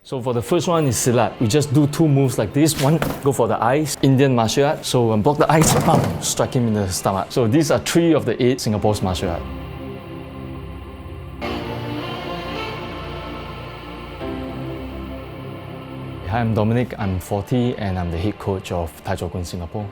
So for the first one is Silat. We just do two moves like this. One, go for the eyes, Indian martial art. So block the eyes, bam, strike him in the stomach. So these are 3 of the 8 Singapore's martial art. Hi, I'm Dominic, I'm 40 and I'm the head coach of Tai Chok Kun Singapore.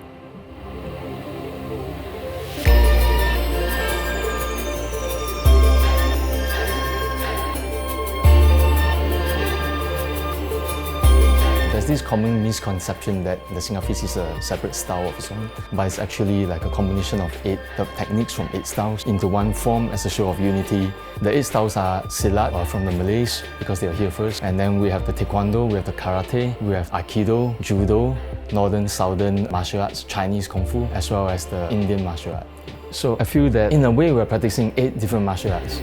There's this common misconception that the Singapese is a separate style of its own, but it's actually like a combination of 8 techniques from 8 styles into one form as a show of unity. The 8 styles are Silat, from the Malays, because they are here first, and then we have the Taekwondo, we have the Karate, we have Aikido, Judo, Northern, Southern martial arts, Chinese Kung Fu, as well as the Indian martial art. So I feel that in a way we're practicing 8 different martial arts.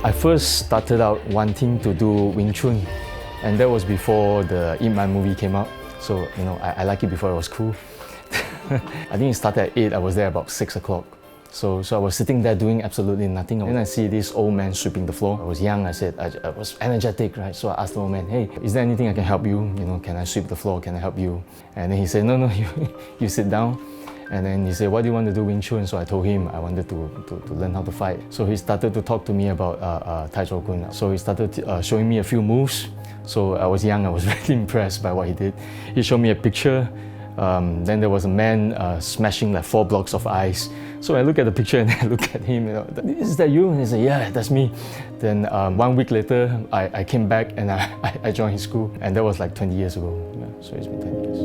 I first started out wanting to do Wing Chun, and that was before the Ip Man movie came out. So, I like it before it was cool. I think it started at 8, I was there about 6 o'clock. So I was sitting there doing absolutely nothing. Then I see this old man sweeping the floor. I was young, I was energetic, right? So I asked the old man, hey, is there anything I can help you? Can I sweep the floor? Can I help you? And then he said, no, you sit down. And then he said, what do you want to do Wing Chun? So I told him I wanted to learn how to fight. So he started to talk to me about Tai Chok Kun. So he started showing me a few moves. So I was young, I was really impressed by what he did. He showed me a picture. Then there was a man smashing like 4 blocks of ice. So I look at the picture and I look at him, is that you? And he said, yeah, that's me. Then 1 week later, I came back and I joined his school. And that was like 20 years ago. Yeah, so it's been 20 years.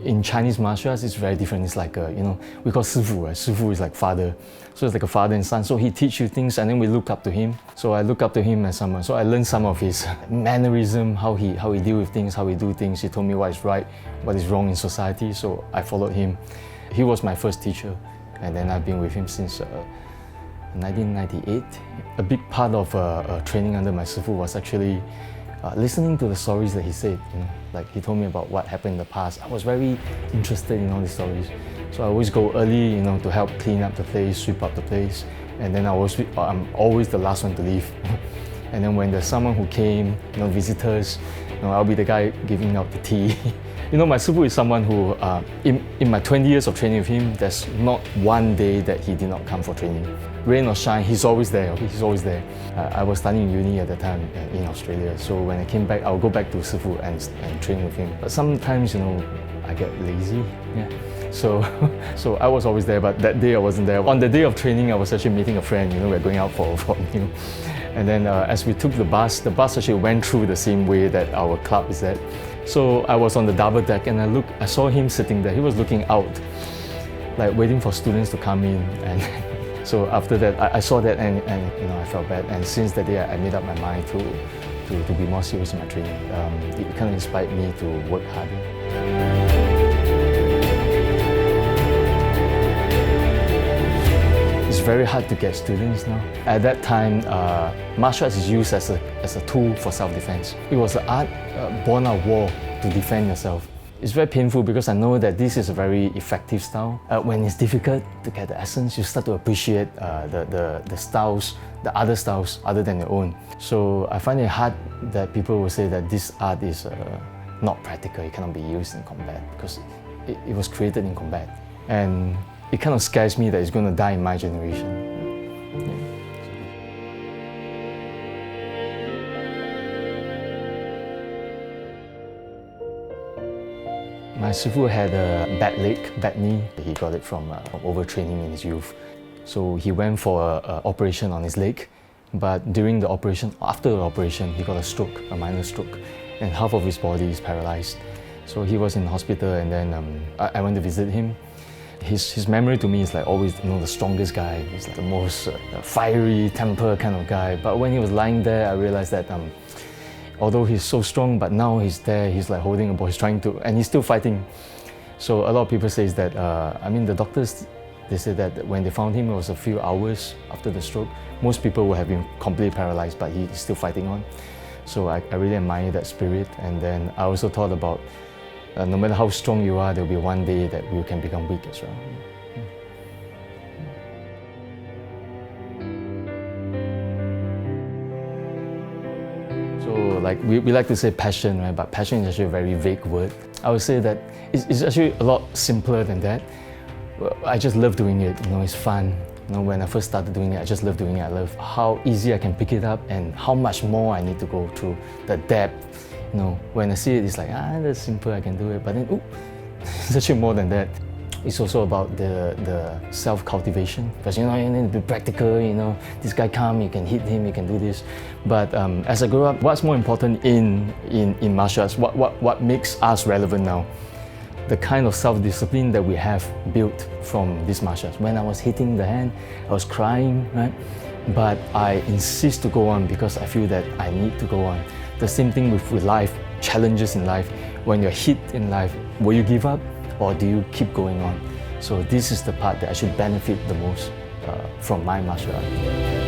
In Chinese martial arts, it's very different. It's like, we call Sifu, right? Sifu is like father. So it's like a father and son. So he teaches you things and then we look up to him. So I look up to him as someone. So I learned some of his mannerism, how he deal with things, how he do things. He told me what is right, what is wrong in society. So I followed him. He was my first teacher. And then I've been with him since 1998. A big part of training under my Sifu was actually listening to the stories that he said. Like he told me about what happened in the past. I was very interested in all these stories. So I always go early, to help clean up the place, sweep up the place. And then I'm always the last one to leave. And then when there's someone who came, visitors, I'll be the guy giving out the tea. My Sifu is someone who, in my 20 years of training with him, there's not one day that he did not come for training. Rain or shine, he's always there, he's always there. I was studying uni at the time in Australia, so when I came back, I'll go back to Sifu and train with him. But sometimes, I get lazy, yeah. So I was always there, but that day I wasn't there. On the day of training, I was actually meeting a friend, we're going out for a meal. And then as we took the bus actually went through the same way that our club is at. So I was on the double deck and I saw him sitting there. He was looking out, like waiting for students to come in. And so after that, I saw that and I felt bad. And since that day, I made up my mind to be more serious in my training. It kind of inspired me to work harder. It's very hard to get students now. At that time, martial arts is used as a tool for self-defense. It was an art born out of war to defend yourself. It's very painful because I know that this is a very effective style. When it's difficult to get the essence, you start to appreciate the styles, the other styles other than your own. So I find it hard that people will say that this art is not practical, it cannot be used in combat because it was created in combat. And it kind of scares me that it's going to die in my generation. My Sifu had a bad leg, bad knee. He got it from overtraining in his youth. So he went for an operation on his leg. But during the operation, after the operation, he got a stroke, a minor stroke. And half of his body is paralyzed. So he was in hospital and then I went to visit him. His memory to me is like always the strongest guy. He's like the most fiery temper kind of guy. But when he was lying there, I realized that although he's so strong, but now he's there, he's like holding a ball, he's trying to, and he's still fighting. So a lot of people say that, the doctors, they said that when they found him, it was a few hours after the stroke. Most people would have been completely paralyzed, but he's still fighting on. So I really admire that spirit. And then I also thought about no matter how strong you are, there will be one day that you can become weak as well. So like we like to say passion, right? But passion is actually a very vague word. I would say that it's actually a lot simpler than that. I just love doing it, it's fun. When I first started doing it, I just love doing it. I love how easy I can pick it up and how much more I need to go through, the depth. When I see it, it's like, that's simple, I can do it. But then, it's actually more than that. It's also about the self-cultivation, because you need to be practical, this guy come, you can hit him, you can do this. But as I grew up, what's more important in martial arts, what makes us relevant now? The kind of self-discipline that we have built from these martial arts. When I was hitting the hand, I was crying, right? But I insist to go on because I feel that I need to go on. The same thing with life, challenges in life. When you're hit in life, will you give up or do you keep going on? So this is the part that I should benefit the most from my martial art.